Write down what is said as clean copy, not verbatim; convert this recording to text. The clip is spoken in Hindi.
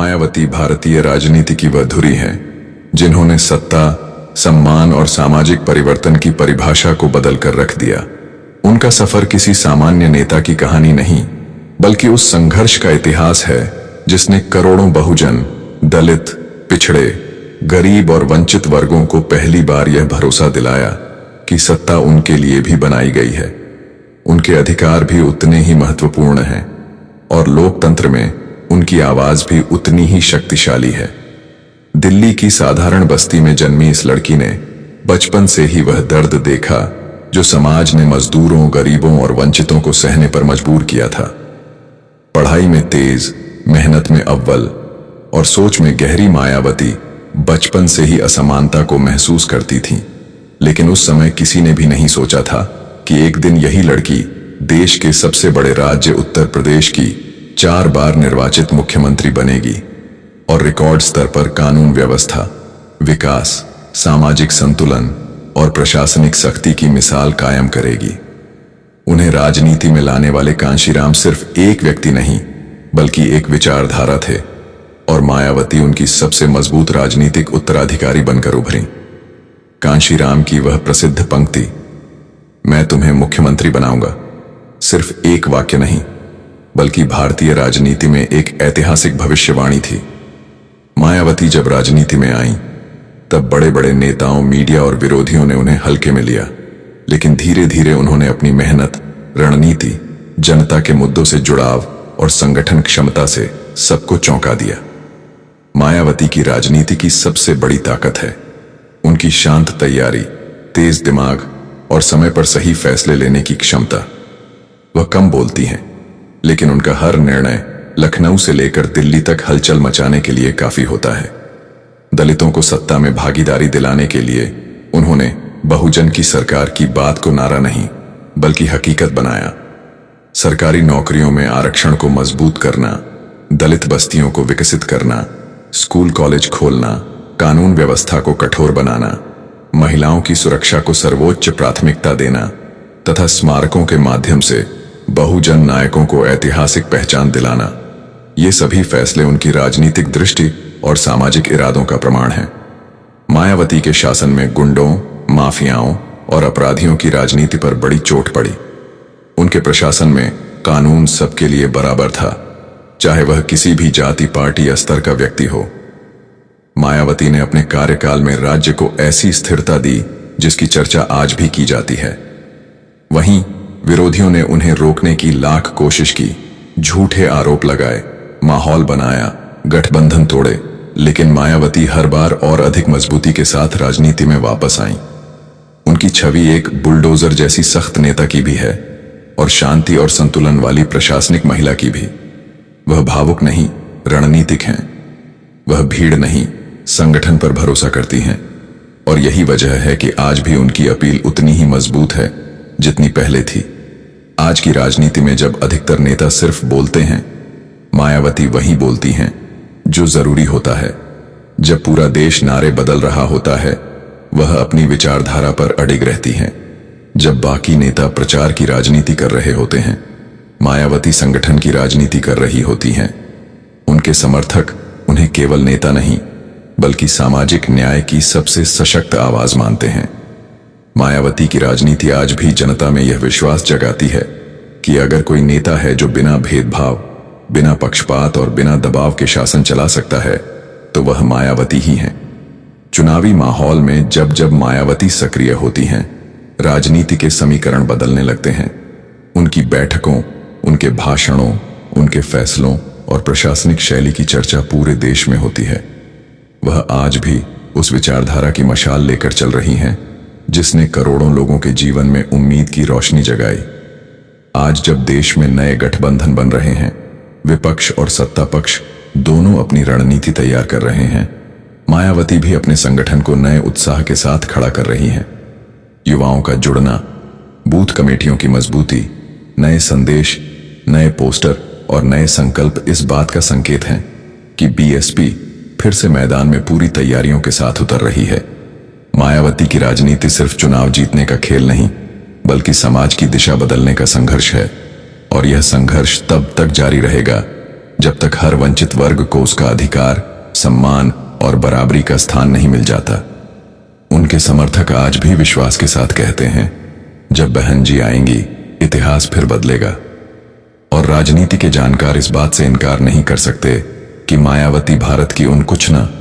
मायावती भारतीय राजनीति की वह धुरी हैं जिन्होंने सत्ता, सम्मान और सामाजिक परिवर्तन की परिभाषा को बदल कर रख दिया। उनका सफर किसी सामान्य नेता की कहानी नहीं, बल्कि उस संघर्ष का इतिहास है जिसने करोड़ों बहुजन, दलित, पिछड़े, गरीब और वंचित वर्गों को पहली बार यह भरोसा दिलाया कि सत्ता उनके लिए भी बनाई गई है, उनके अधिकार भी उतने ही महत्वपूर्ण हैं और लोकतंत्र में उनकी आवाज भी उतनी ही शक्तिशाली है। दिल्ली की साधारण बस्ती में जन्मी इस लड़की ने बचपन से ही वह दर्द देखा जो समाज ने मजदूरों, गरीबों और वंचितों को सहने पर मजबूर किया था। पढ़ाई में तेज, मेहनत में अव्वल और सोच में गहरी मायावती बचपन से ही असमानता को महसूस करती थी, लेकिन उस समय किसी ने भी नहीं सोचा था कि एक दिन यही लड़की देश के सबसे बड़े राज्य उत्तर प्रदेश की 4 बार निर्वाचित मुख्यमंत्री बनेगी और रिकॉर्ड स्तर पर कानून व्यवस्था, विकास, सामाजिक संतुलन और प्रशासनिक सख्ती की मिसाल कायम करेगी। उन्हें राजनीति में लाने वाले कांशीराम सिर्फ एक व्यक्ति नहीं, बल्कि एक विचारधारा थे और मायावती उनकी सबसे मजबूत राजनीतिक उत्तराधिकारी बनकर उभरी। कांशीराम की वह प्रसिद्ध पंक्ति, मैं तुम्हें मुख्यमंत्री बनाऊंगा, सिर्फ एक वाक्य नहीं, बल्कि भारतीय राजनीति में एक ऐतिहासिक भविष्यवाणी थी। मायावती जब राजनीति में आईं, तब बड़े बड़े नेताओं, मीडिया और विरोधियों ने उन्हें हल्के में लिया, लेकिन धीरे धीरे उन्होंने अपनी मेहनत, रणनीति, जनता के मुद्दों से जुड़ाव और संगठन क्षमता से सबको चौंका दिया। मायावती की राजनीति की सबसे बड़ी ताकत है उनकी शांत तैयारी, तेज दिमाग और समय पर सही फैसले लेने की क्षमता। वह कम बोलती हैं, लेकिन उनका हर निर्णय लखनऊ से लेकर दिल्ली तक हलचल मचाने के लिए काफी होता है। दलितों को सत्ता में भागीदारी दिलाने के लिए उन्होंने बहुजन की सरकार की बात को नारा नहीं, बल्कि हकीकत बनाया। सरकारी नौकरियों में आरक्षण को मजबूत करना, दलित बस्तियों को विकसित करना, स्कूल कॉलेज खोलना, कानून व्यवस्था को कठोर बनाना, महिलाओं की सुरक्षा को सर्वोच्च प्राथमिकता देना तथा स्मारकों के माध्यम से बहुजन नायकों को ऐतिहासिक पहचान दिलाना, ये सभी फैसले उनकी राजनीतिक दृष्टि और सामाजिक इरादों का प्रमाण हैं। मायावती के शासन में गुंडों, माफियाओं और अपराधियों की राजनीति पर बड़ी चोट पड़ी। उनके प्रशासन में कानून सबके लिए बराबर था, चाहे वह किसी भी जाति, पार्टी या स्तर का व्यक्ति हो। मायावती ने अपने कार्यकाल में राज्य को ऐसी स्थिरता दी जिसकी चर्चा आज भी की जाती है। वहीं विरोधियों ने उन्हें रोकने की लाख कोशिश की, झूठे आरोप लगाए, माहौल बनाया, गठबंधन तोड़े, लेकिन मायावती हर बार और अधिक मजबूती के साथ राजनीति में वापस आईं। उनकी छवि एक बुलडोजर जैसी सख्त नेता की भी है और शांति और संतुलन वाली प्रशासनिक महिला की भी। वह भावुक नहीं, रणनीतिक हैं। वह भीड़ नहीं, संगठन पर भरोसा करती हैं और यही वजह है कि आज भी उनकी अपील उतनी ही मजबूत है जितनी पहले थी। आज की राजनीति में जब अधिकतर नेता सिर्फ बोलते हैं, मायावती वही बोलती हैं जो जरूरी होता है। जब पूरा देश नारे बदल रहा होता है, वह अपनी विचारधारा पर अडिग रहती हैं। जब बाकी नेता प्रचार की राजनीति कर रहे होते हैं, मायावती संगठन की राजनीति कर रही होती हैं। उनके समर्थक उन्हें केवल नेता नहीं, बल्कि सामाजिक न्याय की सबसे सशक्त आवाज मानते हैं। मायावती की राजनीति आज भी जनता में यह विश्वास जगाती है कि अगर कोई नेता है जो बिना भेदभाव, बिना पक्षपात और बिना दबाव के शासन चला सकता है, तो वह मायावती ही है। चुनावी माहौल में जब जब मायावती सक्रिय होती हैं, राजनीति के समीकरण बदलने लगते हैं। उनकी बैठकों, उनके भाषणों, उनके फैसलों और प्रशासनिक शैली की चर्चा पूरे देश में होती है। वह आज भी उस विचारधारा की मशाल लेकर चल रही हैं जिसने करोड़ों लोगों के जीवन में उम्मीद की रोशनी जगाई। आज जब देश में नए गठबंधन बन रहे हैं, विपक्ष और सत्ता पक्ष दोनों अपनी रणनीति तैयार कर रहे हैं, मायावती भी अपने संगठन को नए उत्साह के साथ खड़ा कर रही हैं। युवाओं का जुड़ना, बूथ कमेटियों की मजबूती, नए संदेश, नए पोस्टर और नए संकल्प इस बात का संकेत हैं कि बीएसपी फिर से मैदान में पूरी तैयारियों के साथ उतर रही है। मायावती की राजनीति सिर्फ चुनाव जीतने का खेल नहीं, बल्कि समाज की दिशा बदलने का संघर्ष है और यह संघर्ष तब तक जारी रहेगा जब तक हर वंचित वर्ग को उसका अधिकार, सम्मान और बराबरी का स्थान नहीं मिल जाता। उनके समर्थक आज भी विश्वास के साथ कहते हैं, जब बहन जी आएंगी इतिहास फिर बदलेगा। और राजनीति के जानकार इस बात से इनकार नहीं कर सकते कि मायावती भारत की उन कुछ न